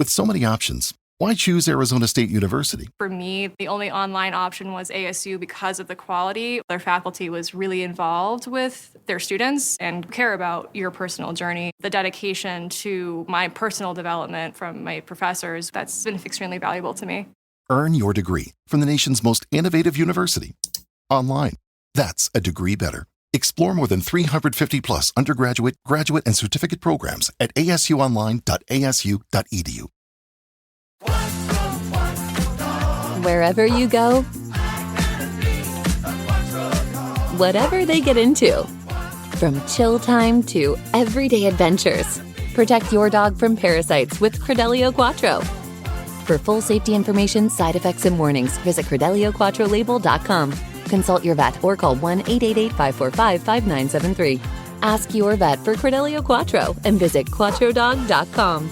With so many options, why choose Arizona State University? For me, the only online option was ASU because of the quality. Their faculty was really involved with their students and care about your personal journey. The dedication to my personal development from my professors, that's been extremely valuable to me. Earn your degree from the nation's most innovative university. Online. That's a degree better. Explore more than 350 plus undergraduate, graduate, and certificate programs at asuonline.asu.edu. Wherever you go, whatever they get into, from chill time to everyday adventures, protect your dog from parasites with Credelio Quattro. For full safety information, side effects, and warnings, visit CredeliaQuattroLabel.com. Consult your vet or call 1-888-545-5973. Ask your vet for Credelio Quattro and visit QuattroDog.com.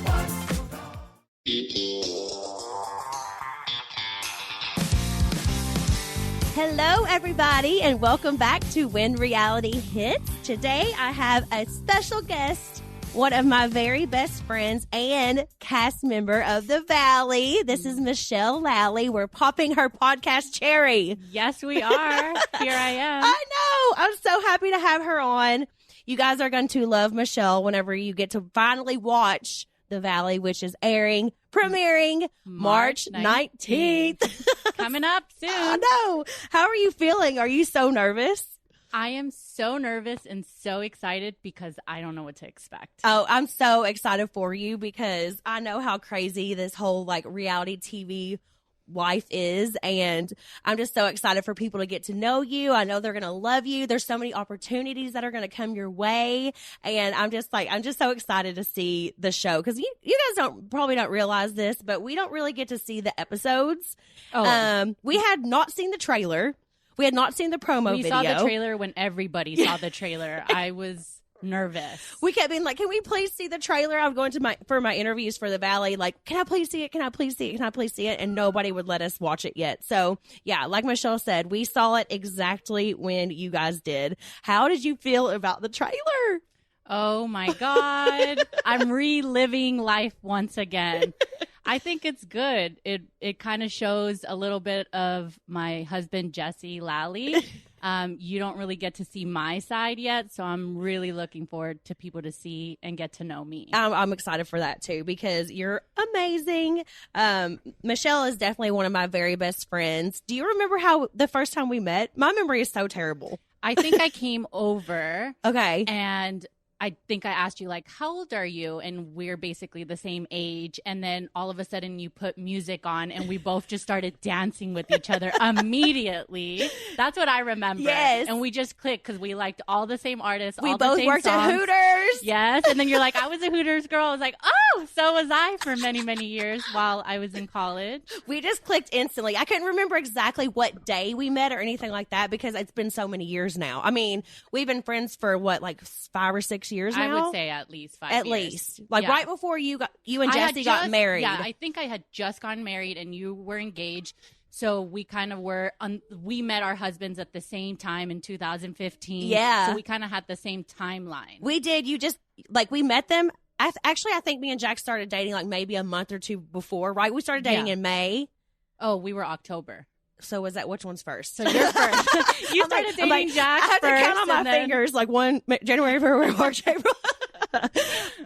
Hello, everybody, and welcome back to When Reality Hits. Today, I have a special guest, one of my very best friends and cast member of The Valley. This is Michelle Lally. We're popping her podcast cherry. Yes, we are. Here I am. I know. I'm so happy to have her on. You guys are going to love Michelle whenever you get to finally watch The Valley, which is premiering March 19th. Coming up soon. I know. How are you feeling? Are you so nervous? I am so nervous and so excited because I don't know what to expect. Oh, I'm so excited for you because I know how crazy this whole reality TV life is, and I'm just so excited for people to get to know you. I know they're going to love you. There's so many opportunities that are going to come your way, and I'm just so excited to see the show because you guys probably don't realize this, but we don't really get to see the episodes. We had not seen the trailer. We had not seen the promo video. We saw the trailer when everybody saw the trailer. I was nervous. We kept being like, can we please see the trailer? I'm going to for my interviews for The Valley, can I please see it? Can I please see it? Can I please see it? And nobody would let us watch it yet. So yeah, like Michelle said, we saw it exactly when you guys did. How did you feel about the trailer? Oh my God. I'm reliving life once again. I think it's good. It kind of shows a little bit of my husband, Jesse Lally. You don't really get to see my side yet, so I'm really looking forward to people to see and get to know me. I'm excited for that, too, because you're amazing. Michelle is definitely one of my very best friends. Do you remember how the first time we met? My memory is so terrible. I think I came over. Okay. And I think I asked you, how old are you? And we're basically the same age. And then all of a sudden you put music on and we both just started dancing with each other immediately. That's what I remember. Yes. And we just clicked because we liked all the same artists. We all both the same worked songs. at Hooters. Yes. And then you're like, I was a Hooters girl. I was like, oh, so was I for many, many years while I was in college. We just clicked instantly. I couldn't remember exactly what day we met or anything like that because it's been so many years now. I mean, we've been friends for 5 or 6 years now? I would say at least 5 years. At least. Right before you and Jesse got married. Yeah, I think I had just gotten married and you were engaged. So we kind of were, we met our husbands at the same time in 2015. Yeah. So we kind of had the same timeline. We did. You just, we met them. I think me and Jack started dating maybe a month or two before, right? We started dating in May. Oh, we were October. So was that which one's first? So you're first. You started dating Jack first. I have to count on my fingers, January, February, March, April.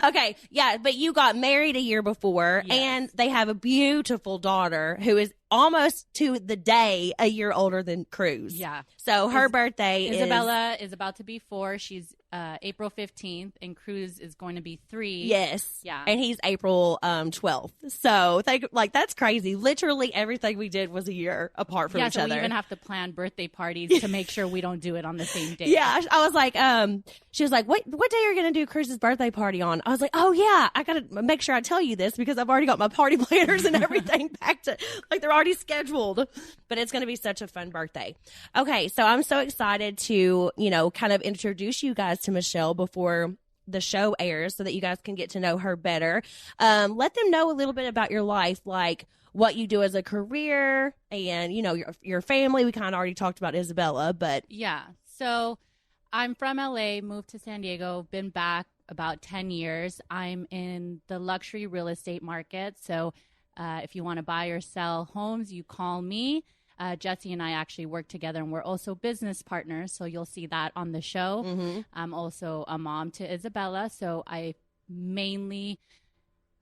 Okay, yeah, but you got married a year before, yes. And they have a beautiful daughter who is almost to the day a year older than Cruz. Yeah. So her birthday Isabella is about to be 4. She's April 15th, and Cruz is going to be 3. Yes. Yeah. And he's April 12th. So that's crazy. Literally everything we did was a year apart from each other. Yeah, so we even have to plan birthday parties to make sure we don't do it on the same day. Yeah. I was like, she was like, what day are you going to do Cruz's birthday party on? I was like, oh yeah, I got to make sure I tell you this because I've already got my party planners and everything packed. They're already scheduled, but it's going to be such a fun birthday. Okay. So I'm so excited to, kind of introduce you guys to Michelle before the show airs so that you guys can get to know her better. Let them know a little bit about your life, like what you do as a career and, your family. We kind of already talked about Isabella, but. Yeah. So I'm from LA, moved to San Diego, been back about 10 years. I'm in the luxury real estate market. So if you want to buy or sell homes, you call me. Jesse and I actually work together, and we're also business partners. So you'll see that on the show. Mm-hmm. I'm also a mom to Isabella. So I mainly,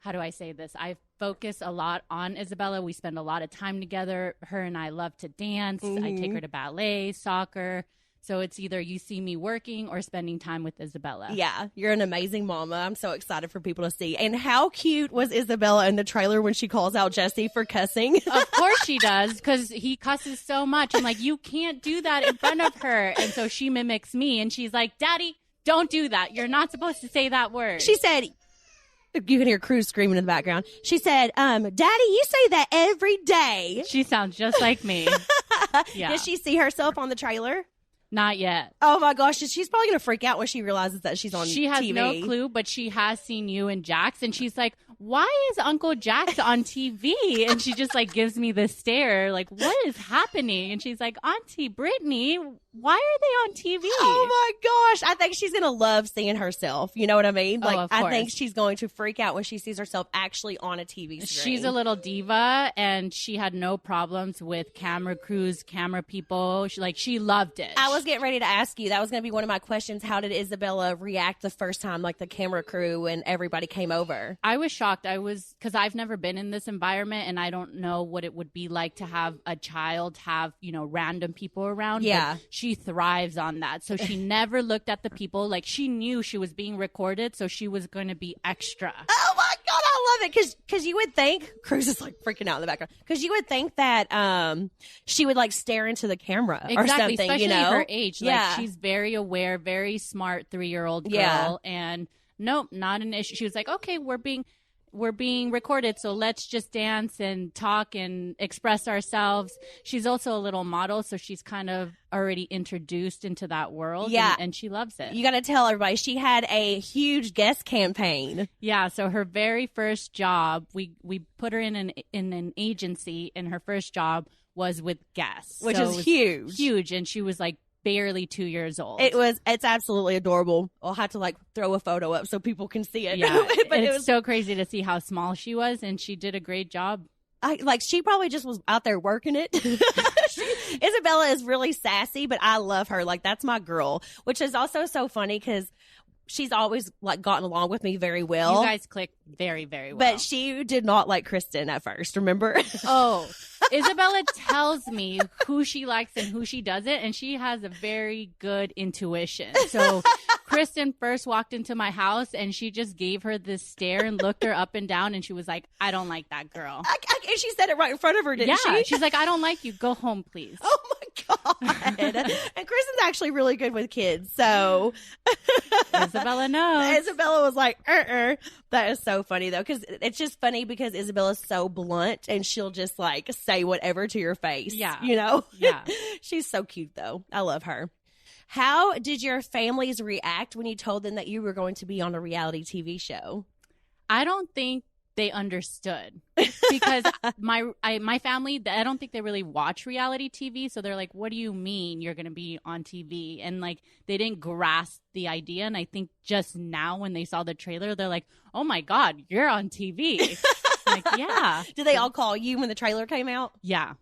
how do I say this? I focus a lot on Isabella. We spend a lot of time together. Her and I love to dance. Mm-hmm. I take her to ballet, soccer. So it's either you see me working or spending time with Isabella. Yeah, you're an amazing mama. I'm so excited for people to see. And how cute was Isabella in the trailer when she calls out Jesse for cussing? Of course she does, because he cusses so much. I'm like, you can't do that in front of her. And so she mimics me, and she's like, Daddy, don't do that. You're not supposed to say that word. She said, you can hear Cruz screaming in the background. She said, Daddy, you say that every day. She sounds just like me. Yeah. Does she see herself on the trailer? Not yet. Oh my gosh, she's probably going to freak out when she realizes that she's on TV. She has no clue, but she has seen you and Jax, and she's like, why is Uncle Jax on TV? And she just like gives me this stare, like, what is happening? And she's like, Auntie Brittany, why are they on TV? Oh my gosh, I think she's going to love seeing herself. You know what I mean? Like, of I course. think she's going to freak out when she sees herself actually on a TV screen. She's a little diva, and she had no problems with camera crews, camera people. She loved it. I was getting ready to ask you. That was going to be one of my questions. How did Isabella react the first time, like the camera crew and everybody came over? I was shocked. Because I've never been in this environment, and I don't know what it would be like to have a child have, random people around. Yeah. But she thrives on that. So she never looked at the people. Like, she knew she was being recorded, so she was going to be extra. Oh my God, I love it. Because you would think, Cruz is like freaking out in the background, because you would think that she would like stare into the camera or Exactly, something, especially her age. Yeah. Like, she's very aware, very smart 3-year-old girl. Yeah. And nope, not an issue. She was like, okay, we're being recorded, so let's just dance and talk and express ourselves. She's also a little model, so she's kind of already introduced into that world. Yeah. And she loves it. You got to tell everybody, she had a huge guest campaign. Yeah, so her very first job, we put her in an agency, and her first job was with guests. Which So is it was huge. Huge, and she was like barely 2 years old. It's absolutely adorable. I'll have to like throw a photo up so people can see it. Yeah, But it's it was so crazy to see how small she was, and she did a great job. she probably just was out there working it. Isabella is really sassy, but I love her. Like, that's my girl, which is also so funny because she's always like gotten along with me very well. You guys click very, very well. But she did not like Kristin at first, remember? Oh, Isabella tells me who she likes and who she doesn't, and she has a very good intuition. So Kristin first walked into my house, and she just gave her this stare and looked her up and down, and she was like, I don't like that girl. And she said it right in front of her, didn't she? She's like, I don't like you. Go home, please. Oh my God. And Kristin's actually really good with kids, so Isabella knows. Isabella was like, That is so funny, though, because it's just funny because Isabella's so blunt, and she'll just, like, say whatever to your face. Yeah. You know? Yeah. She's so cute, though. I love her. How did your families react when you told them that you were going to be on a reality TV show? I don't think they understood because my family, I don't think they really watch reality TV. So they're like, what do you mean you're going to be on TV? And like, they didn't grasp the idea. And I think just now when they saw the trailer, they're like, oh my God, you're on TV. Like, yeah. Did they all call you when the trailer came out? Yeah.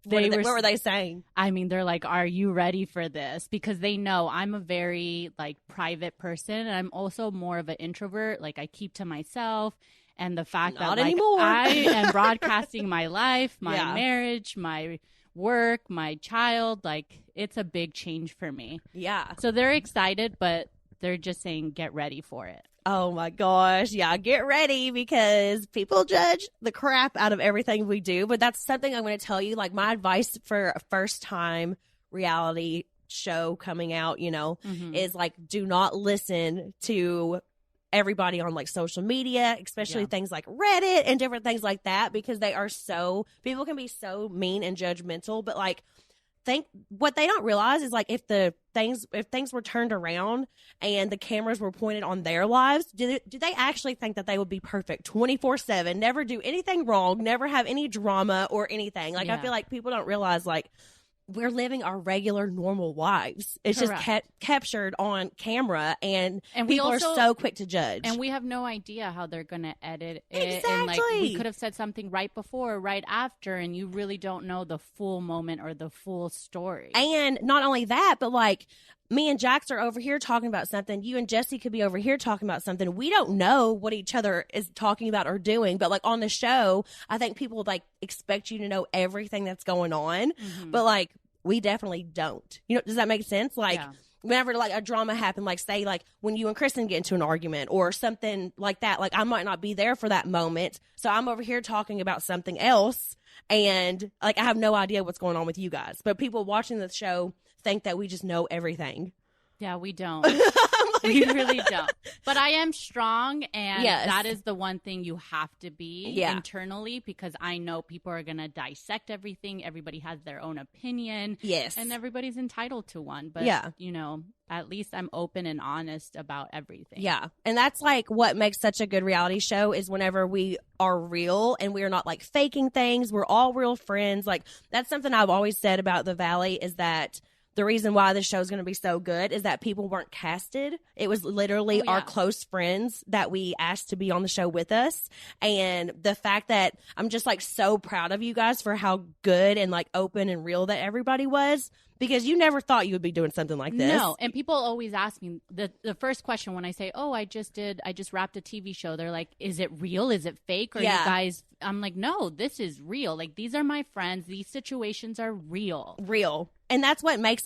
What were they saying? I mean, they're like, are you ready for this? Because they know I'm a very like private person. And I'm also more of an introvert. Like, I keep to myself. And the fact Not that like, anymore. I am broadcasting my life, my Yeah. marriage, my work, my child, like it's a big change for me. Yeah. So they're excited, but they're just saying get ready for it. Oh my gosh. Yeah, get ready because people judge the crap out of everything we do. But that's something I'm going to tell you. Like, my advice for a first time reality show coming out, is like, do not listen to everybody on like social media, especially things like Reddit and different things like that, because people can be so mean and judgmental. But like, what they don't realize is like, if things were turned around and the cameras were pointed on their lives, do they actually think that they would be perfect 24/7, never do anything wrong, never have any drama or anything? Like, I feel like people don't realize like we're living our regular normal lives. It's Correct. just captured on camera, and we people also, are so quick to judge. And we have no idea how they're going to edit it. Exactly. And like, we could have said something right before or right after, and you really don't know the full moment or the full story. And not only that, but like, me and Jax are over here talking about something. You and Jesse could be over here talking about something. We don't know what each other is talking about or doing. But like on the show, I think people like expect you to know everything that's going on. But like, we definitely don't. You know, does that make sense? Like, whenever like a drama happened, like say like when you and Kristin get into an argument or something like that, like I might not be there for that moment. So I'm over here talking about something else. And like, I have no idea what's going on with you guys. But people watching the show think that we just know everything. Yeah, we don't. We really don't. But I am strong, and that is the one thing you have to be internally, because I know people are going to dissect everything. Everybody has their own opinion. Yes. And everybody's entitled to one. But, you know, at least I'm open and honest about everything. Yeah. And that's like what makes such a good reality show is whenever we are real and we are not like faking things. We're all real friends. Like, that's something I've always said about the Valley, is that the reason why this show is going to be so good is that people weren't casted. It was literally our close friends that we asked to be on the show with us. And the fact that I'm just like so proud of you guys for how good and like open and real that everybody was, because you never thought you would be doing something like this. No. And people always ask me the first question when I say, oh, I just wrapped a TV show. They're like, is it real? Is it fake? Or you guys, I'm like, no, this is real. Like, these are my friends. These situations are real. Real. And that's what makes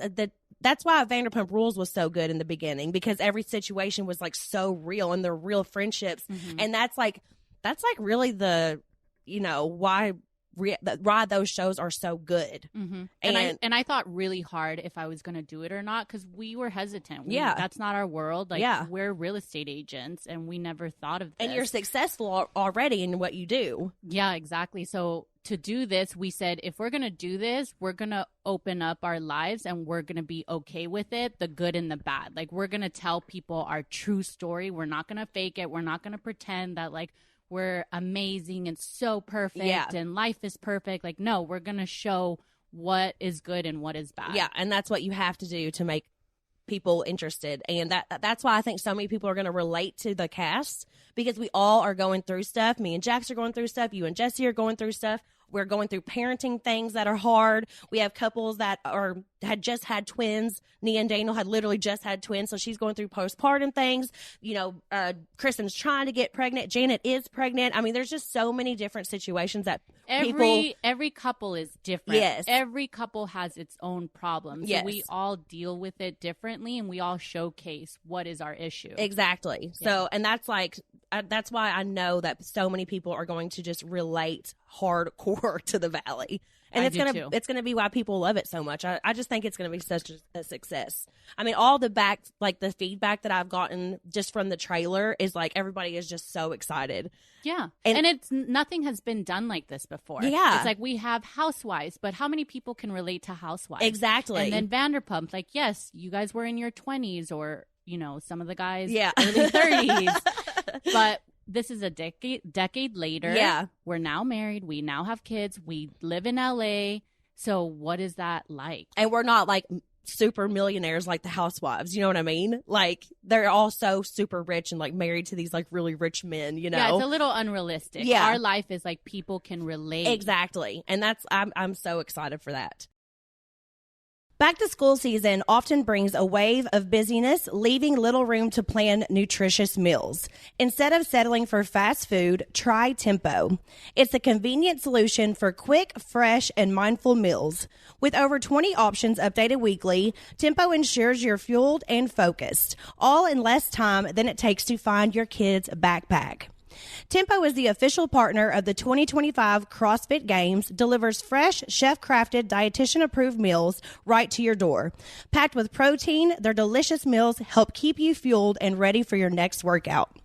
that's why Vanderpump Rules was so good in the beginning, because every situation was like so real and they're real friendships. And that's like really the, you know, why those shows are so good. And I thought really hard if I was going to do it or not, because we were hesitant. That's not our world. Like, we're real estate agents, and we never thought of this. And you're successful already in what you do. Yeah, exactly. So to do this, we said, if we're going to do this, we're going to open up our lives and we're going to be okay with it, the good and the bad. Like, we're going to tell people our true story. We're not going to fake it. We're not going to pretend that like we're amazing and so perfect and life is perfect. Like, no, we're going to show what is good and what is bad. Yeah, and that's what you have to do to make people interested. And that's why I think so many people are going to relate to the cast, because we all are going through stuff. Me and Jax are going through stuff. You and Jesse are going through stuff. We're going through parenting things that are hard. We have couples that had just had twins. Nia and Daniel had literally just had twins, so she's going through postpartum things. You know, Kristen's trying to get pregnant. Janet is pregnant. I mean, there's just so many different situations that every couple is different. Yes. Every couple has its own problems. Yes. So we all deal with it differently, and we all showcase what is our issue. Exactly. Yeah. So, and that's like, that's why I know that so many people are going to just relate hardcore to the Valley. And it's gonna be why people love it so much. I just think it's gonna be such a success. I mean, all the the feedback that I've gotten just from the trailer is like, everybody is just so excited. Yeah. And it's nothing has been done like this before. Yeah. It's like, we have Housewives, but how many people can relate to Housewives? Exactly. And then Vanderpump, like, yes, you guys were in your 20s, or, you know, some of the guys early 30s. But this is a decade later. Yeah. We're now married. We now have kids. We live in LA. So what is that like? And we're not like super millionaires like the Housewives. You know what I mean? Like, they're all so super rich and like married to these like really rich men, you know? Yeah, it's a little unrealistic. Yeah. Our life is like, people can relate. Exactly. And I'm so excited for that. Back to school season often brings a wave of busyness, leaving little room to plan nutritious meals. Instead of settling for fast food, try Tempo. It's a convenient solution for quick, fresh, and mindful meals. With over 20 options updated weekly, Tempo ensures you're fueled and focused, all in less time than it takes to find your kid's backpack. Tempo is the official partner of the 2025 CrossFit Games, delivers fresh, chef-crafted, dietitian-approved meals right to your door. Packed with protein, their delicious meals help keep you fueled and ready for your next workout.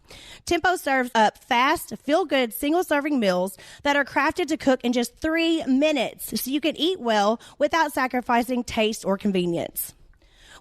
Tempo serves up fast, feel-good, single-serving meals that are crafted to cook in just 3 minutes, so you can eat well without sacrificing taste or convenience.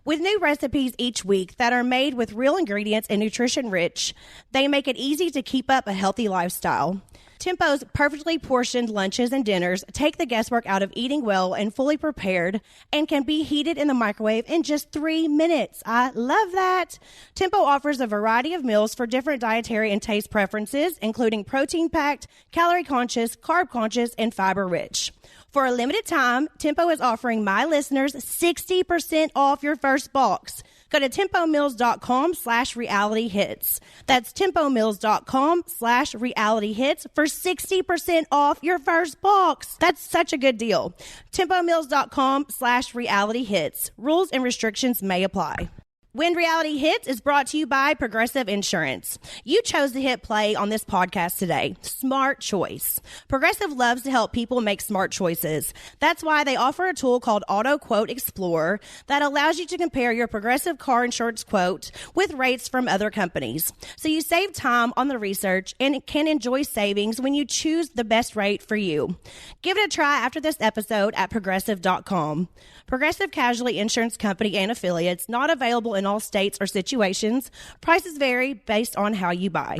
With new recipes each week that are made with real ingredients and nutrition rich, they make it easy to keep up a healthy lifestyle. Tempo's perfectly portioned lunches and dinners take the guesswork out of eating well and fully prepared, and can be heated in the microwave in just 3 minutes. I love that. Tempo offers a variety of meals for different dietary and taste preferences, including protein-packed, calorie-conscious, carb-conscious, and fiber-rich. For a limited time, Tempo is offering my listeners 60% off your first box. Go to tempomills.com/realityhits. That's tempomills.com/realityhits for 60% off your first box. That's such a good deal. tempomills.com/realityhits. Rules and restrictions may apply. When Reality Hits is brought to you by Progressive Insurance. You chose to hit play on this podcast today. Smart choice. Progressive loves to help people make smart choices. That's why they offer a tool called Auto Quote Explorer that allows you to compare your Progressive car insurance quote with rates from other companies. So you save time on the research and can enjoy savings when you choose the best rate for you. Give it a try after this episode at progressive.com. Progressive Casualty Insurance Company and affiliates, not available in all states or situations. Prices vary based on how you buy.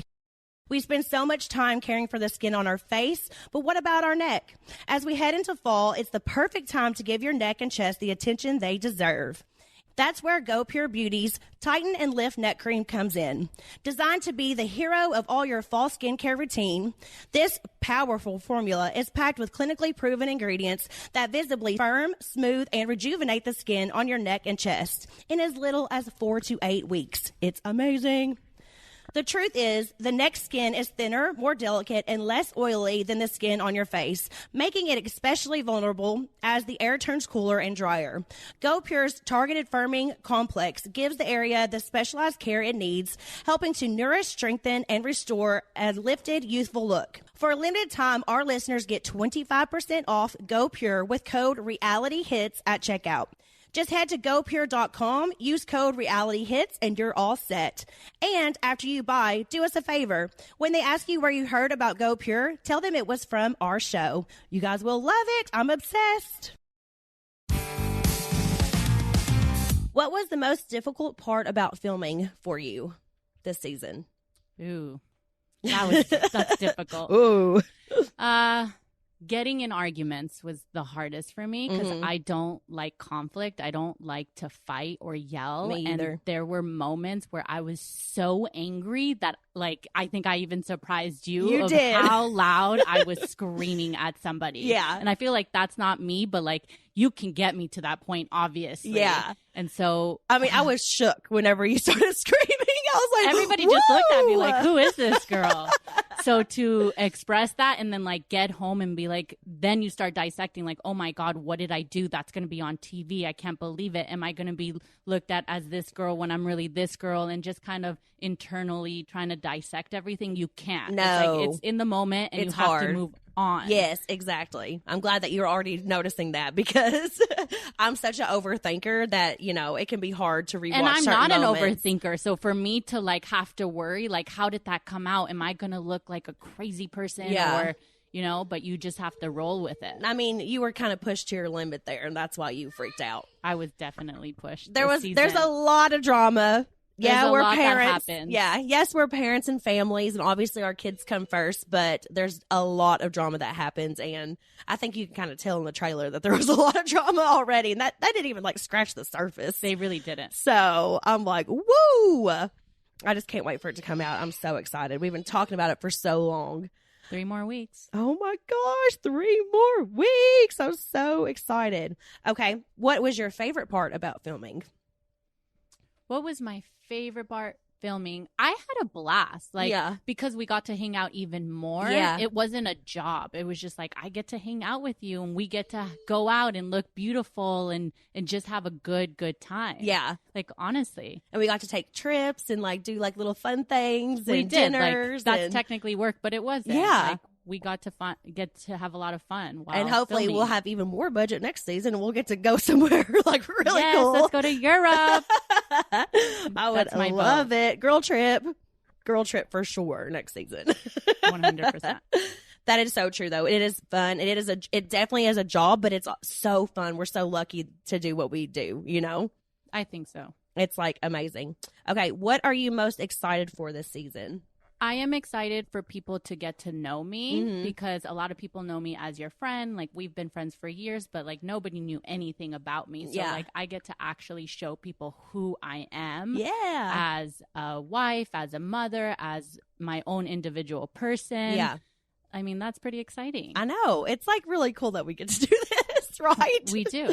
We spend so much time caring for the skin on our face, but what about our neck? As we head into fall, it's the perfect time to give your neck and chest the attention they deserve. That's where Go Pure Beauty's Tighten and Lift Neck Cream comes in. Designed to be the hero of all your fall skincare routine, this powerful formula is packed with clinically proven ingredients that visibly firm, smooth, and rejuvenate the skin on your neck and chest in as little as 4 to 8 weeks. It's amazing. The truth is, the neck skin is thinner, more delicate, and less oily than the skin on your face, making it especially vulnerable as the air turns cooler and drier. Go Pure's Targeted Firming Complex gives the area the specialized care it needs, helping to nourish, strengthen, and restore a lifted, youthful look. For a limited time, our listeners get 25% off Go Pure with code REALITYHITS at checkout. Just head to GoPure.com, use code REALITYHITS, and you're all set. And after you buy, do us a favor. When they ask you where you heard about Go Pure, tell them it was from our show. You guys will love it. I'm obsessed. What was the most difficult part about filming for you this season? Ooh, that's difficult. Ooh. Getting in arguments was the hardest for me because I don't like conflict. I don't like to fight or yell. Me either. And there were moments where I was so angry that, like, I think I even surprised you of did. how loud I was screaming at somebody. Yeah. And I feel like that's not me, but, like, you can get me to that point, obviously. Yeah. And so, I mean, I was shook whenever you started screaming. I was like, everybody just looked at me like, who is this girl? So to express that and then, like, get home and be like, then you start dissecting, like, oh my God, what did I do? That's going to be on TV. I can't believe it. Am I going to be looked at as this girl when I'm really this girl? And just kind of internally trying to dissect everything. You can't. No. It's in the moment and It's you have hard. to move on. Yes, exactly. I'm glad that you're already noticing that because I'm such an overthinker that, you know, it can be hard to rewatch And I'm certain not moments. an overthinker. So for me to, like, have to worry, like, how did that come out? Am I going to look like a crazy person? Yeah. Or, you know, but you just have to roll with it. I mean, you were kind of pushed to your limit there, and that's why you freaked out. I was definitely pushed. There's season. a lot of drama. Yeah, There's a we're lot that parents. happens. Yeah, yes, we're parents and families, and obviously our kids come first. But there's a lot of drama that happens, and I think you can kind of tell in the trailer that there was a lot of drama already, and that didn't even like scratch the surface. They really didn't. So I'm like, woo! I just can't wait for it to come out. I'm so excited. We've been talking about it for so long. 3 more weeks. Oh my gosh, 3 more weeks. I'm so excited. Okay, what was your favorite part about filming? What was my favorite part filming? I had a blast. Like, Yeah. because we got to hang out even more. Yeah. It wasn't a job. It was just like, I get to hang out with you and we get to go out and look beautiful and just have a good time. Yeah. Like, honestly. And we got to take trips and like do like little fun things We and did. dinners. Like, that's and, technically work, but it wasn't. Yeah. Like, we got to get to have a a lot of fun while and hopefully filming. we'll have even more budget next season and we'll get to go somewhere like really yes, cool. let's go to Europe. I would That's my love vote. it. Girl trip for sure next season. 100%. That is so true though. It is fun. It definitely is a job, but it's so fun. We're so lucky to do what we do, you know? I think so. It's like amazing. Okay, what are you most excited for this season? I am excited for people to get to know me because a lot of people know me as your friend. Like, we've been friends for years, but like nobody knew anything about me. So like I get to actually show people who I am as a wife, as a mother, as my own individual person. Yeah. I mean, that's pretty exciting. I know. It's like really cool that we get to do this, right? We do.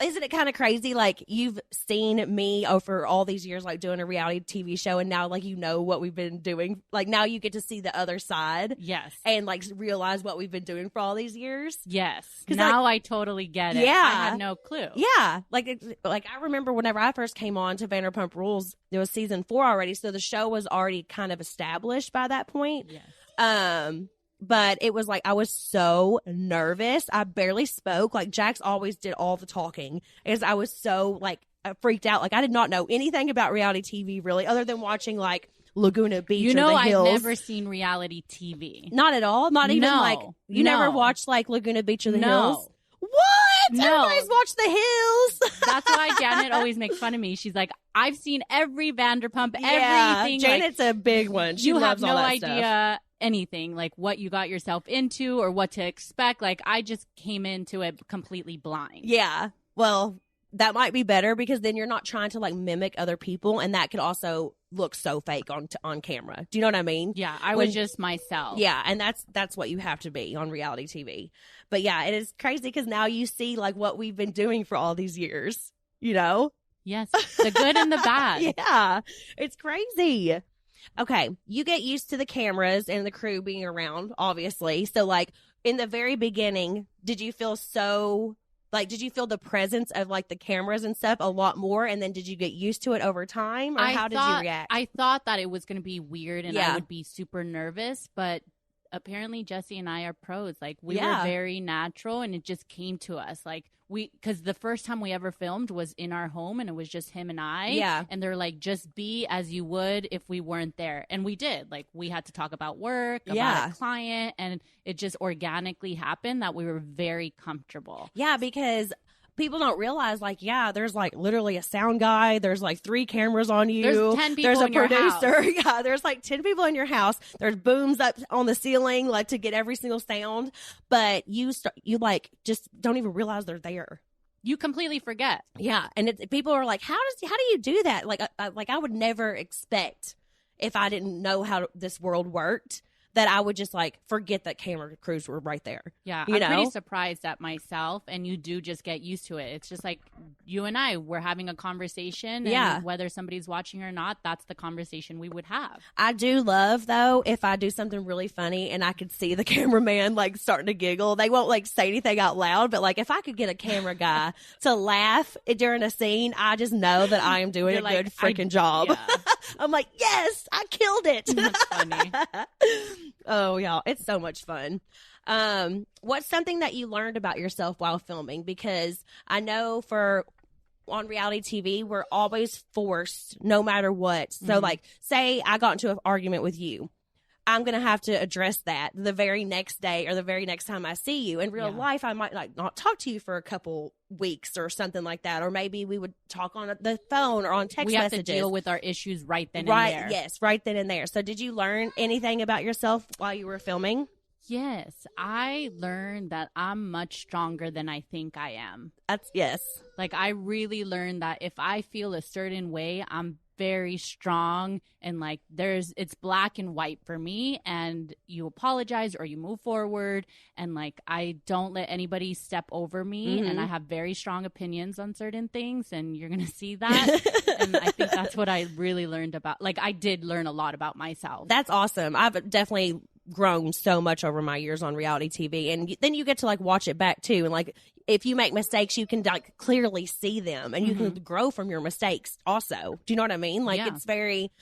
Isn't it kind of crazy? Like, you've seen me over all these years, like doing a reality TV show, and now like you know what we've been doing. Like, now you get to see the other side. Yes. And like realize what we've been doing for all these years. Yes. Now I totally get it. Yeah. I had no clue. Yeah. Like I remember whenever I first came on to Vanderpump Rules, there was season 4 already, so the show was already kind of established by that point. Yes. But it was like I was so nervous. I barely spoke. Like, Jax always did all the talking because I was so like freaked out. Like, I did not know anything about reality TV really, other than watching like Laguna Beach. You know, or the Hills. I've never seen reality TV. Not at all. Not even like you never watched like Laguna Beach or the Hills. What? No. Everybody's watched the Hills. That's why Janet always makes fun of me. She's like, I've seen every Vanderpump, Yeah, everything. Janet's a big one. She you have loves no all that idea stuff. anything, like what you got yourself into or what to expect. Like, I just came into it completely blind. Yeah. Well, that might be better because then you're not trying to like mimic other people, and that could also look so fake on camera. Do you know what I mean? Yeah, I was just myself. Yeah, and that's what you have to be on reality TV. But yeah, it is crazy because now you see like what we've been doing for all these years, you know? Yes, the good and the bad. Yeah, it's crazy. Okay, you get used to the cameras and the crew being around, obviously. So like in the very beginning, did you feel the presence of like the cameras and stuff a lot more, and then did you get used to it over time, or how did you react? I thought that it was going to be weird and I would be super nervous, but apparently Jesse and I are pros. Like, we were very natural, and it just came to us. Like, because the first time we ever filmed was in our home, and it was just him and I. Yeah. And they're like, just be as you would if we weren't there. And we did. Like, we had to talk about work, about a client, and it just organically happened that we were very comfortable. Yeah, because people don't realize, like, there's like literally a sound guy. There's like 3 cameras on you. There's 10 people There's a in your producer. house. Yeah, there's like 10 people in your house. There's booms up on the ceiling, like to get every single sound. But you like just don't even realize they're there. You completely forget. Yeah, and people are like, how do you do that? Like, I would never expect, if I didn't know how this world worked, that I would just like forget that camera crews were right there. Yeah, I'm pretty surprised at myself, and you do just get used to it. It's just like you and I, we're having a conversation, and whether somebody's watching or not, that's the conversation we would have. I do love, though, if I do something really funny and I could see the cameraman like starting to giggle. They won't like say anything out loud, but like if I could get a camera guy to laugh during a scene, I just know that I am doing a good freaking job. Yeah. I'm like, yes, I killed it. That's funny. Oh, yeah, it's so much fun. What's something that you learned about yourself while filming? Because I know on reality TV, we're always forced no matter what. So like, say I got into an argument with you. I'm going to have to address that the very next day or the very next time I see you. In real life, I might like not talk to you for a couple weeks or something like that. Or maybe we would talk on the phone or on text messages. We have to deal with our issues right then and there. Yes, right then and there. So did you learn anything about yourself while you were filming? Yes, I learned that I'm much stronger than I think I am. Yes. Like, I really learned that if I feel a certain way, I'm very strong, and like it's black and white for me, and you apologize or you move forward, and like I don't let anybody step over me, and I have very strong opinions on certain things, and you're gonna see that. And I think that's what I really learned about, like, I did learn a lot about myself. That's awesome. I've definitely grown so much over my years on reality TV, and then you get to like watch it back too, and like if you make mistakes, you can like clearly see them, and you can grow from your mistakes also. Do you know what I mean? Like it's very,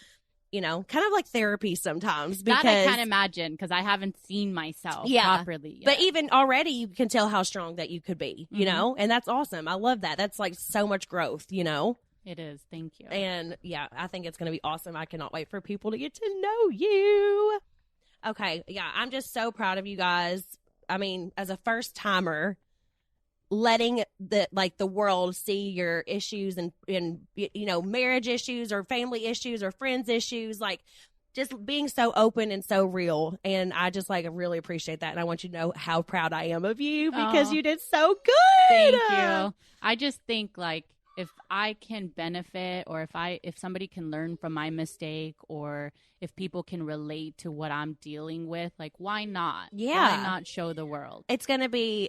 kind of like therapy sometimes. Because that I can't imagine, because I haven't seen myself properly yet. But even already you can tell how strong that you could be, you know? And that's awesome. I love that. That's like so much growth, It is. Thank you. And yeah, I think it's going to be awesome. I cannot wait for people to get to know you. Okay. Yeah. I'm just so proud of you guys. I mean, as a first timer, letting the world see your issues and marriage issues or family issues or friends issues, like just being so open and so real. And I just like really appreciate that. And I want you to know how proud I am of you because you did so good. Thank you. I just think like if I can benefit or if somebody can learn from my mistake or if people can relate to what I'm dealing with, like why not? Yeah. Why not show the world? It's gonna be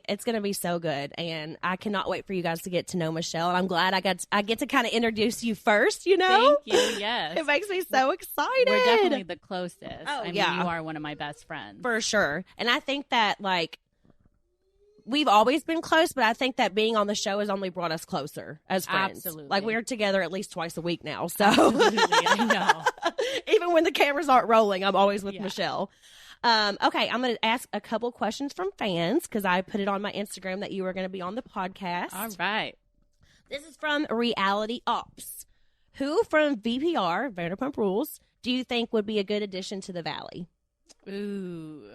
so good, and I cannot wait for you guys to get to know Michelle. And I'm glad I get to kind of introduce you first. You know, Thank you. Yes, it makes me so excited. We're definitely the closest. Oh, I mean, yeah. you are one of my best friends for sure. And I think that like we've always been close, but I think that being on the show has only brought us closer as friends. Absolutely. Like we're together at least twice a week now. So Absolutely, I know. Even when the cameras aren't rolling, I'm always with Michelle. Okay, I'm going to ask a couple questions from fans because I put it on my Instagram that you were going to be on the podcast. All right. This is from Reality Ops. Who from VPR, Vanderpump Rules, do you think would be a good addition to the Valley? Ooh.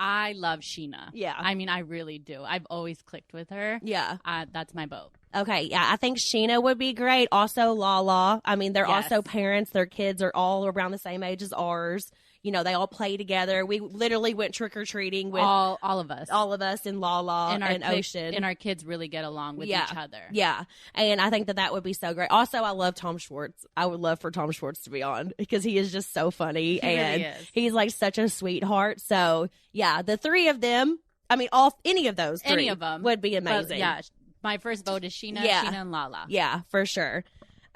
I love Sheena. Yeah. I mean, I really do. I've always clicked with her. Yeah. That's my vote. Okay, yeah, I think Sheena would be great. Also, Lala. I mean, they're also parents. Their kids are all around the same age as ours. You know, they all play together. We literally went trick-or-treating with all of us. All of us and Lala and Ocean. And our kids really get along with each other. Yeah, and I think that would be so great. Also, I love Tom Schwartz. I would love for Tom Schwartz to be on because he is just so funny. And really is. He's like such a sweetheart. So, yeah, the three of them, I mean, any of those three any of them would be amazing. But, yeah, my first vote is Sheena, Sheena and Lala. Yeah, for sure.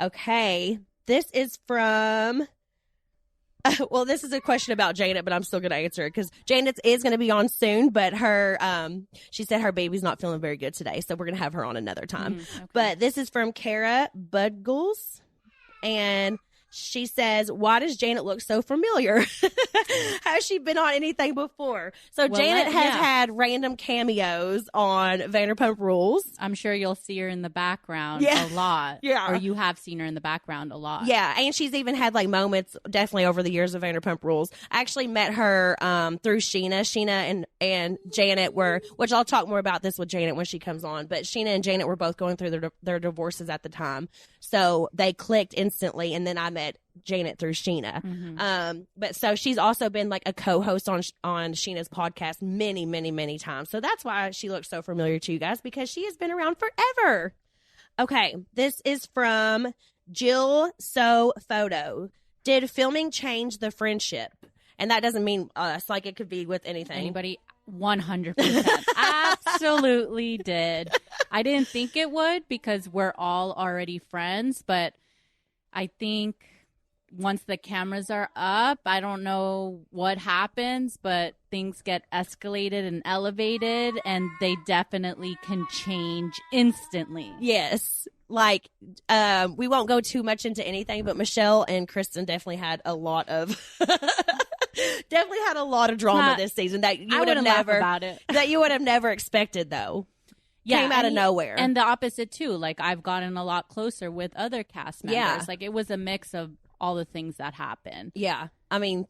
Okay, this is from... well, this is a question about Janet, but I'm still going to answer it because Janet is going to be on soon, but she said her baby's not feeling very good today, so we're going to have her on another time. Okay. But this is from Kara Budgles, and she says, why does Janet look so familiar? Has she been on anything before? So Janet has had random cameos on Vanderpump Rules. I'm sure you'll see her in the background a lot. Yeah. Or you have seen her in the background a lot. Yeah, and she's even had like moments definitely over the years of Vanderpump Rules. I actually met her through Sheena. Sheena and Janet were, which I'll talk more about this with Janet when she comes on, but Sheena and Janet were both going through their divorces at the time. So they clicked instantly, and then I met Janet through Sheena. Mm-hmm. But so she's also been like a co-host on Sheena's podcast many, many, many times. So that's why she looks so familiar to you guys, because she has been around forever. Okay, this is from Jill So Photo. Did filming change the friendship? And that doesn't mean us. Like it could be with anything. Anybody. 100%. Absolutely did. I didn't think it would because we're all already friends, but I think once the cameras are up, I don't know what happens, but things get escalated and elevated, and they definitely can change instantly. Yes. Like, we won't go too much into anything, but Michelle and Kristin definitely had a lot of drama this season that you would have never about it. that you would have never expected though. Came out of nowhere. And the opposite too. Like I've gotten a lot closer with other cast members. Yeah. Like it was a mix of all the things that happened. Yeah. I mean,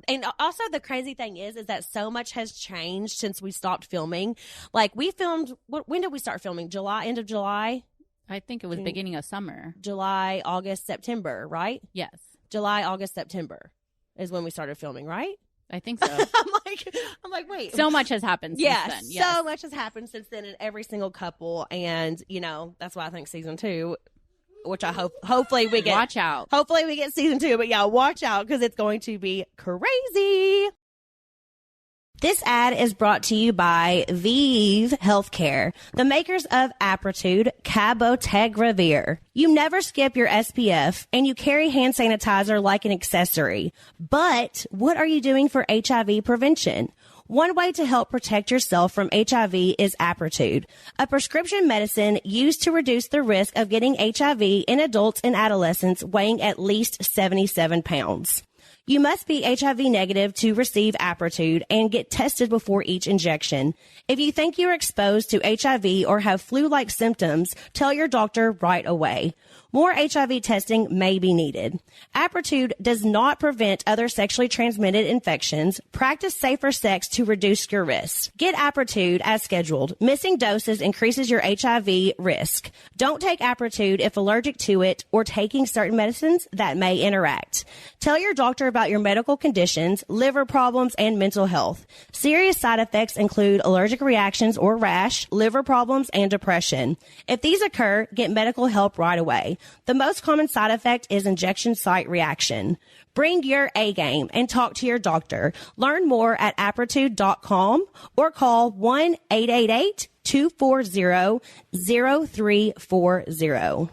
and also the crazy thing is that so much has changed since we stopped filming. Like we filmed, when did we start filming? End of July? I think it was beginning of summer. July, August, September, right? Yes. July, August, September is when we started filming, right? I think so. I'm like, wait. So much has happened since then. Yes. So much has happened since then in every single couple. And, you know, that's why I think season 2, which I hopefully we get. Watch out. Hopefully we get season 2. But yeah, watch out because it's going to be crazy. This ad is brought to you by Vive Healthcare, the makers of Aptitude Cabotegravir. You never skip your SPF, and you carry hand sanitizer like an accessory. But what are you doing for HIV prevention? One way to help protect yourself from HIV is Aptitude, a prescription medicine used to reduce the risk of getting HIV in adults and adolescents weighing at least 77 pounds. You must be HIV negative to receive Aptitude and get tested before each injection. If you think you're exposed to HIV or have flu-like symptoms, tell your doctor right away. more HIV testing may be needed. Apretude does not prevent other sexually transmitted infections. Practice safer sex to reduce your risk. Get Apretude as scheduled. Missing doses increases your HIV risk. Don't take Apretude if allergic to it or taking certain medicines that may interact. Tell your doctor about your medical conditions, liver problems, and mental health. Serious side effects include allergic reactions or rash, liver problems, and depression. If these occur, get medical help right away. The most common side effect is injection site reaction. Bring your A game and talk to your doctor. Learn more at apretude.com or call 1-888-240-0340.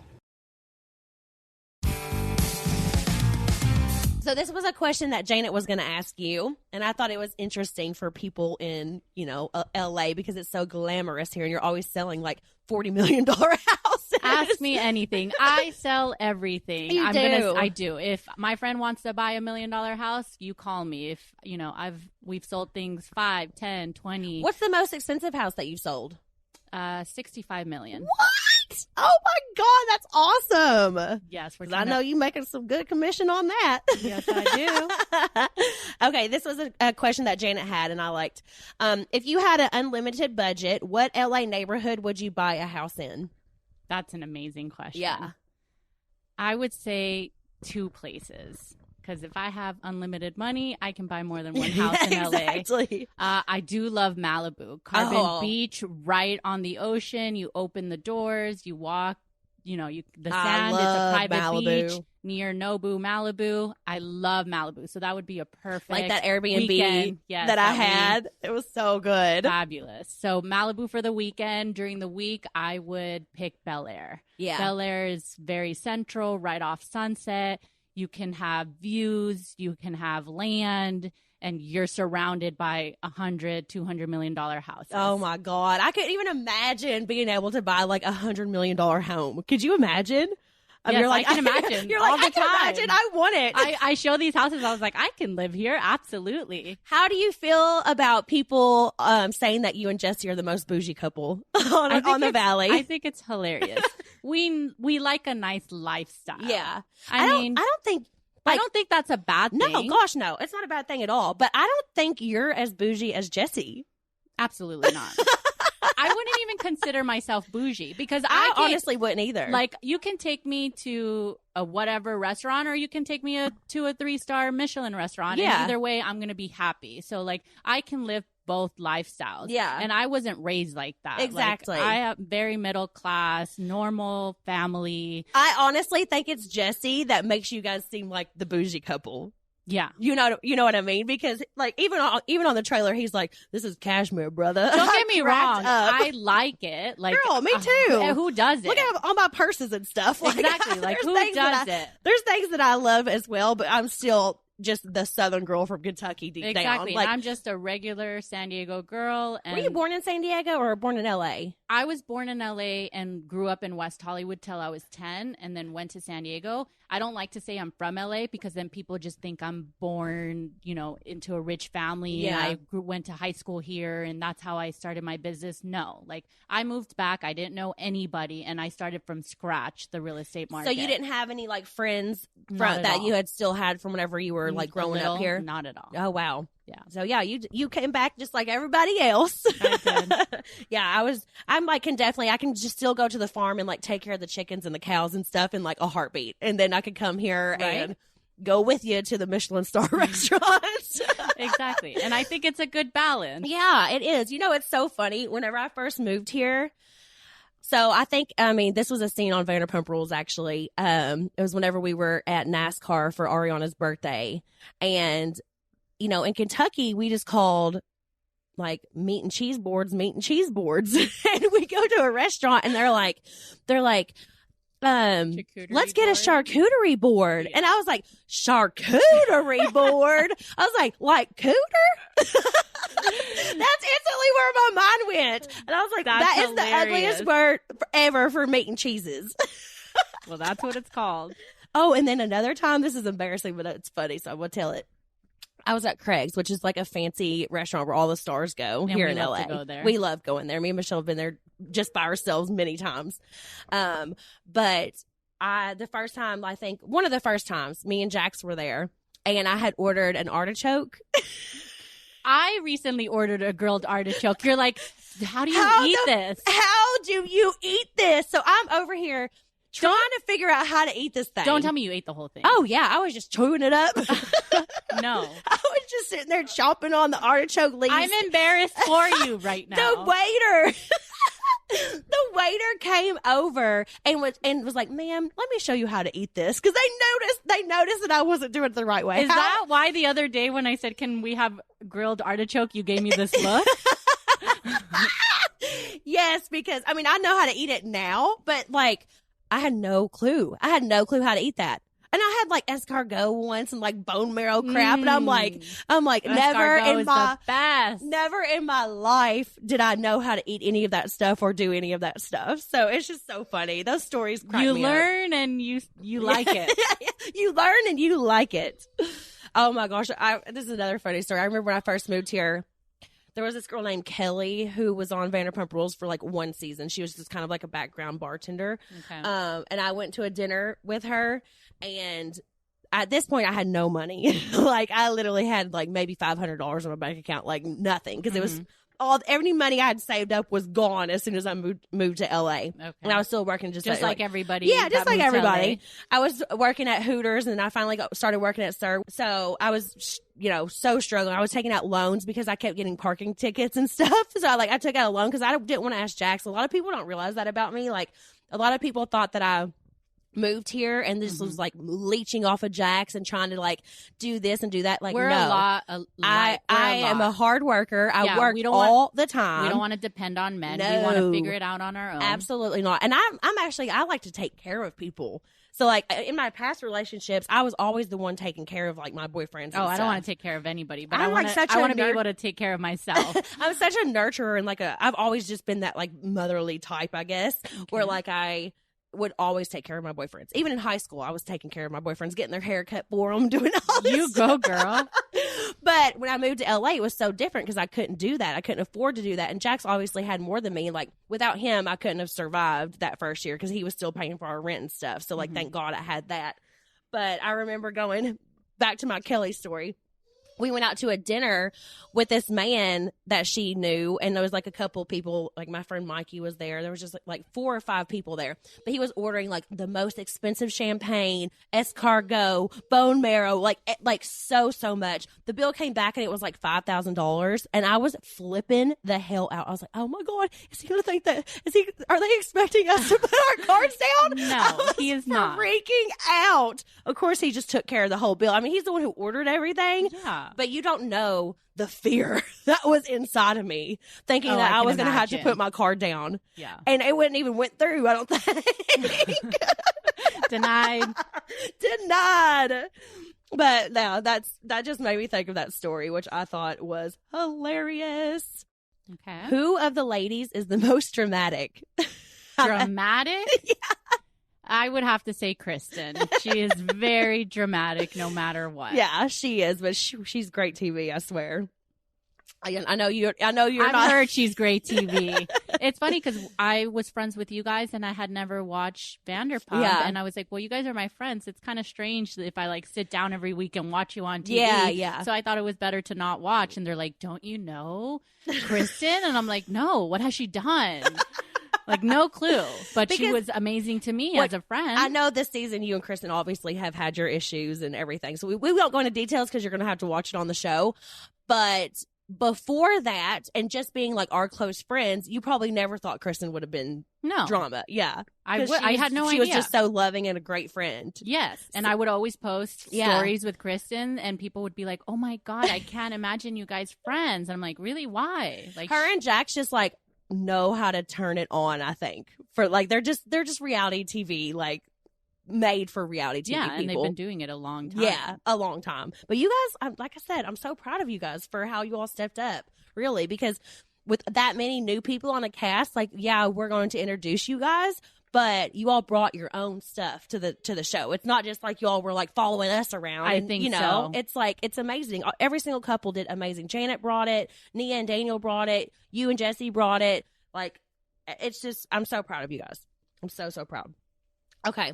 So this was a question that Janet was going to ask you, and I thought it was interesting for people in, LA because it's so glamorous here, and you're always selling like $40 million houses. Ask me anything. I sell everything. You do. I do. If my friend wants to buy $1 million house, you call me. If we've sold things 5, 10, 20. What's the most expensive house that you've sold? 65 million. What? Oh my God, that's awesome. Yes, I know you making some good commission on that. Yes, I do. Okay, this was a question that Janet had, and I liked. If you had an unlimited budget, what LA neighborhood would you buy a house in? That's an amazing question. Yeah. I would say 2 places. Because if I have unlimited money, I can buy more than one house in LA. Exactly. I do love Malibu. Carbon Beach, right on the ocean. You open the doors, you walk, the sand. It's a private Malibu. beach near Nobu, Malibu. I love Malibu. So that would be a perfect Like that Airbnb weekend. Yes, that I had. It was so good. Fabulous. So Malibu for the weekend. During the week, I would pick Bel Air. Yeah. Bel Air is very central, right off Sunset. You can have views, you can have land, and you're surrounded by $100, $200 million houses. Oh my God. I couldn't even imagine being able to buy like $100 million home. Could you imagine? Yes, you're like, I can imagine. You're like, all the I can time. imagine. I want it. I show these houses. I was like, I can live here. Absolutely. How do you feel about people saying that you and Jesse are the most bougie couple on the Valley? I think it's hilarious. we like a nice lifestyle. Yeah. I don't think that's a bad thing. No, gosh, no. It's not a bad thing at all. But I don't think you're as bougie as Jesse. Absolutely not. I wouldn't even consider myself bougie because I honestly wouldn't either. Like, you can take me to a whatever restaurant, or you can take me to a 3-star Michelin restaurant. Yeah. And either way, I'm going to be happy. So, like, I can live both lifestyles. Yeah. And I wasn't raised like that. Exactly. Like, I have very middle class, normal family. I honestly think it's Jesse that makes you guys seem like the bougie couple. Yeah. You know what I mean? Because like even on the trailer, he's like, "This is cashmere, brother." Don't get me wrong. Up. I like it. Like, girl, me too. Who does it? Look at all my purses and stuff. Like, Exactly. Like, who does it? There's things that I love as well, but I'm still just the Southern girl from Kentucky deep down. Exactly. Like, and I'm just a regular San Diego girl. And were you born in San Diego or born in LA? I was born in LA and grew up in West Hollywood till I was 10 and then went to San Diego. I don't like to say I'm from LA because then people just think I'm born, into a rich family. Yeah. And I went to high school here and that's how I started my business. No, like I moved back. I didn't know anybody and I started from scratch, the real estate market. So you didn't have any like friends Not at that all. you had still had from whenever you were like growing up here? Not at all. Oh, wow. Yeah. So yeah, you came back just like everybody else. I did. Yeah, I can just still go to the farm and like take care of the chickens and the cows and stuff in like a heartbeat. And then I could come here and go with you to the Michelin star restaurants. Exactly. And I think it's a good balance. Yeah, it is. It's so funny. Whenever I first moved here, so this was a scene on Vanderpump Rules, actually. It was whenever we were at NASCAR for Ariana's birthday. And, in Kentucky, we just called like meat and cheese boards. And we go to a restaurant and they're like, let's get a charcuterie board. Yeah. And I was like, charcuterie board? I was like cooter? That's instantly where my mind went. And I was like, That's that is hilarious. the ugliest word ever for meat and cheeses. Well, that's what it's called. Oh, and then another time, this is embarrassing, but it's funny, so I will tell it. I was at Craig's, which is like a fancy restaurant where all the stars go here in LA. To go there. We love going there. Me and Michelle have been there just by ourselves many times. But the first time, I think one of the first times, me and Jax were there, and I had ordered an artichoke. I recently ordered a grilled artichoke. You're like, how do you eat this? How do you eat this? So I'm over here trying to figure out how to eat this thing. Don't tell me you ate the whole thing. Oh, yeah. I was just chewing it up. No. I was just sitting there chomping on the artichoke leaves. I'm embarrassed for you right now. The waiter came over and was like, "Ma'am, let me show you how to eat this," because they noticed that I wasn't doing it the right way. Is that why the other day when I said, "Can we have grilled artichoke," you gave me this look? Yes, because I mean I know how to eat it now, but like I had no clue. I had no clue how to eat that. And I had like escargot once and like bone marrow crap, and I'm like, never in my life did I know how to eat any of that stuff or do any of that stuff. So it's just so funny. Those stories crack me up. You learn and you like it. You learn and you like it. Oh my gosh, this is another funny story. I remember when I first moved here. There was this girl named Kelly who was on Vanderpump Rules for like one season. She was just kind of like a background bartender. Okay. And I went to a dinner with her, and at this point I had no money. Like I literally had like maybe $500 on my bank account, like nothing. Because it was any money I had saved up was gone as soon as I moved to LA. Okay. And I was still working just like everybody. Yeah, just like everybody. I was working at Hooters, and I finally started working at Sir. So I was, so struggling. I was taking out loans because I kept getting parking tickets and stuff. So I took out a loan because I didn't want to ask Jax. A lot of people don't realize that about me. Like a lot of people thought that I moved here and this was like leeching off of Jax and trying to like do this and do that. Like, we're no, a lot. I am a hard worker. I work all the time. We don't want to depend on men. No. We want to figure it out on our own. Absolutely not. And I like to take care of people. So like in my past relationships, I was always the one taking care of like my boyfriends. And I don't want to take care of anybody, but I want to be able to take care of myself. I'm such a nurturer and I've always just been that like motherly type, I guess, where like I would always take care of my boyfriends. Even in high school, I was taking care of my boyfriends, getting their hair cut for them, doing all this You stuff. go, girl. But when I moved to LA, it was so different because I couldn't do that. I couldn't afford to do that. And Jax obviously had more than me. Like without him, I couldn't have survived that first year because he was still paying for our rent and stuff. So like, thank God I had that. But I remember going back to my Kelly story. We went out to a dinner with this man that she knew, and there was like a couple people, like my friend Mikey was there. There was just like 4 or 5 people there, but he was ordering like the most expensive champagne, escargot, bone marrow, like so much. The bill came back and it was like $5,000, and I was flipping the hell out. I was like, oh my God, is he going to think that, are they expecting us to put our cards down? No, he is not. Freaking out. Of course, he just took care of the whole bill. I mean, he's the one who ordered everything. Yeah. But you don't know the fear that was inside of me, thinking that I was going to have to put my card down. Yeah. And it wouldn't even went through, I don't think. Denied. But no, that just made me think of that story, which I thought was hilarious. Okay. Who of the ladies is the most dramatic? Dramatic? Yeah. I would have to say Kristin. She is very dramatic no matter what. Yeah, she is, but she's great TV, I swear. I know you're I've not. heard she's great TV. It's funny because I was friends with you guys and I had never watched Vanderpump. Yeah. And I was like, well, you guys are my friends. It's kind of strange if I like sit down every week and watch you on TV. Yeah. So I thought it was better to not watch. And they're like, don't you know Kristin? And I'm like, no, what has she done? Like, no clue. But she was amazing to me as a friend. I know this season you and Kristin obviously have had your issues and everything. So we won't go into details because you're going to have to watch it on the show. But before that, and just being like our close friends, you probably never thought Kristin would have been drama. Yeah. I had no idea. She was just so loving and a great friend. Yes. And I would always post stories with Kristin and people would be like, oh my God, I can't imagine you guys friends. And I'm like, really? Why? Like her and Jax just like know how to turn it on, I think. For like they're just reality TV, like made for reality TV people. And they've been doing it a long time. Yeah, a long time. But you guys, like I said, I'm so proud of you guys for how you all stepped up, really, because with that many new people on a cast, like, yeah, we're going to introduce you guys, but you all brought your own stuff to the show. It's not just like you all were like following us around. I think so. so. It's like, it's amazing. Every single couple did amazing. Janet brought it. Nia and Daniel brought it. You and Jesse brought it. Like, it's just, I'm so proud of you guys. I'm so proud. Okay.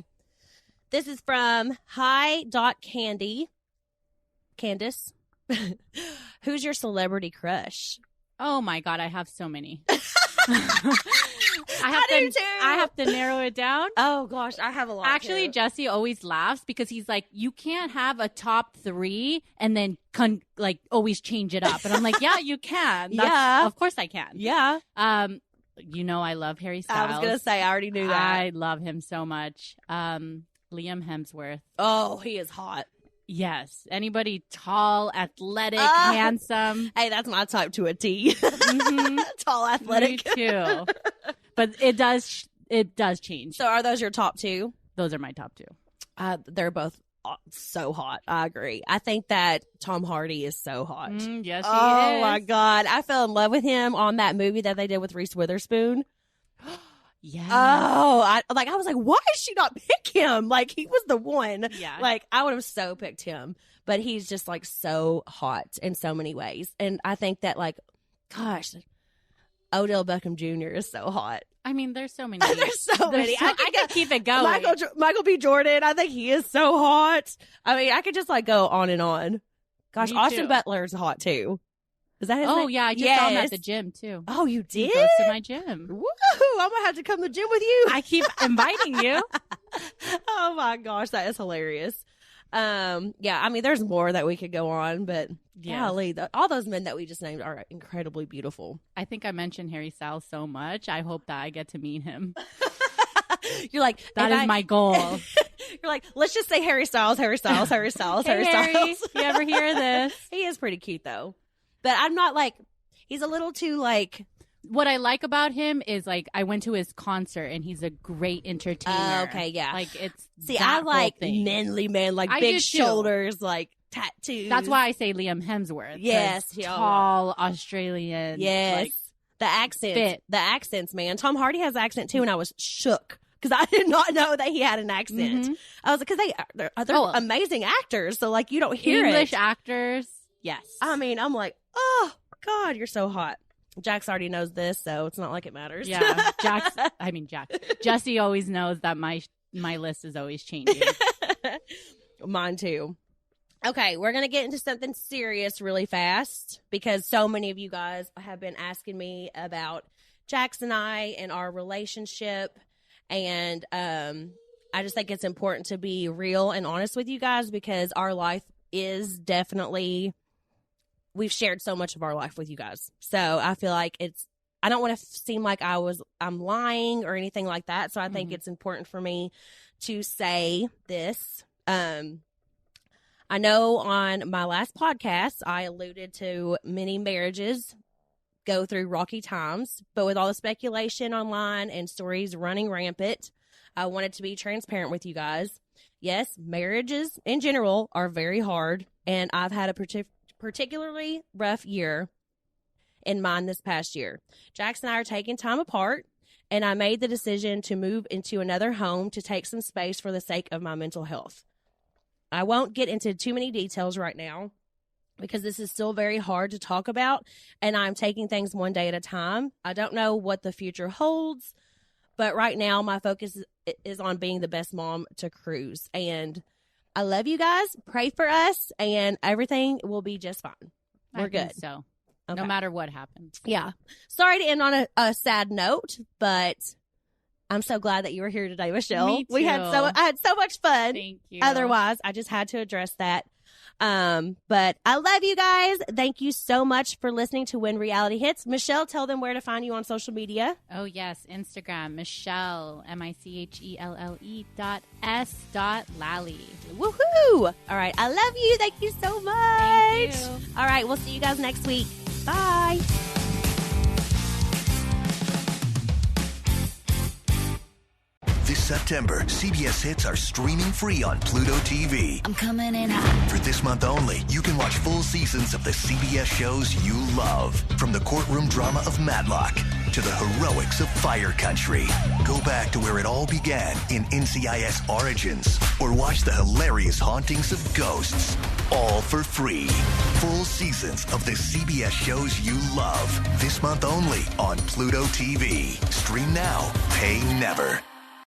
This is from hi.candy. Candace, who's your celebrity crush? Oh my God, I have so many. I do too. I have to narrow it down. Oh gosh, I have a lot. Actually, too. Jesse always laughs because he's like, you can't have a top 3 and then always change it up. And I'm like, yeah, you can. Yeah, of course I can. Yeah. I love Harry Styles. I was gonna say I already knew that. I love him so much. Liam Hemsworth. Oh, he is hot. Yes. Anybody tall, athletic, handsome. Hey, that's my type to a T. Mm-hmm. Tall, athletic. Me too. But it does change. So are those your top 2? Those are my top 2. They're both so hot. I agree. I think that Tom Hardy is so hot. Yes, he is. Oh my God. I fell in love with him on that movie that they did with Reese Witherspoon. Yeah. Oh, I was like, why did she not pick him? Like, he was the one. Yeah. Like, I would have so picked him. But he's just, like, so hot in so many ways. And I think that, like, gosh, Odell Beckham Jr. is so hot. I mean, there's so many. There's so many. I could keep it going. Michael B. Jordan, I think he is so hot. I mean, I could just, like, go on and on. Gosh, Me Austin too. Butler's hot, too. Is that his name? Oh, yeah. I just saw him at the gym, too. Oh, you did? He goes to my gym. Woo! I'm going to have to come to the gym with you. I keep inviting you. Oh, my gosh. That is hilarious. Yeah, I mean, there's more that we could go on, but golly, all those men that we just named are incredibly beautiful. I think I mentioned Harry Styles so much. I hope that I get to meet him. You're like, that is my goal. You're like, let's just say Harry Styles, Harry Styles, Harry Styles, Hey, Harry Harry, Styles. you ever hear this? He is pretty cute, though. But I'm not like, he's a little too like. What I like about him is like I went to his concert and he's a great entertainer. Okay, yeah. Like it's I like manly men, like big shoulders, like tattoos. That's why I say Liam Hemsworth. Yes, tall Australian. Yes, like, the accent, fit. The accents, man. Tom Hardy has an accent too, and I was shook because I did not know that he had an accent. Mm-hmm. I was like, because they're amazing actors, so like you don't hear English it. actors. Yes, I mean, I'm like, oh God, you're so hot. Jax already knows this, so it's not like it matters. Yeah, Jesse always knows that my list is always changing. Mine too. Okay, we're going to get into something serious really fast because so many of you guys have been asking me about Jax and I and our relationship. And I just think it's important to be real and honest with you guys because our life is definitely, we've shared so much of our life with you guys. So I feel like I don't want to seem like I'm lying or anything like that. So I think it's important for me to say this. I know on my last podcast, I alluded to many marriages go through rocky times, but with all the speculation online and stories running rampant, I wanted to be transparent with you guys. Yes, marriages in general are very hard, and I've had a particularly rough year in mine this past year. Jax and I are taking time apart, and I made the decision to move into another home to take some space for the sake of my mental health. I won't get into too many details right now because this is still very hard to talk about, and I'm taking things one day at a time. I don't know what the future holds, but right now my focus is on being the best mom to Cruz. And I love you guys. Pray for us, and everything will be just fine. We're good. So, okay. No matter what happens. Yeah. Sorry to end on a sad note, but I'm so glad that you were here today, Michelle. Me too. I had so much fun. Thank you. Otherwise, I just had to address that. But I love you guys. Thank you so much for listening to When Reality Hits. Michelle, tell them where to find you on social media. Oh, yes. Instagram, Michelle, MICHELLE.S.Lally. Woohoo! All right. I love you. Thank you so much. Thank you. All right. We'll see you guys next week. Bye. This September, CBS hits are streaming free on Pluto TV. I'm coming in hot. For this month only, you can watch full seasons of the CBS shows you love. From the courtroom drama of Matlock to the heroics of Fire Country. Go back to where it all began in NCIS Origins or watch the hilarious hauntings of ghosts. All for free. Full seasons of the CBS shows you love. This month only on Pluto TV. Stream now, pay never.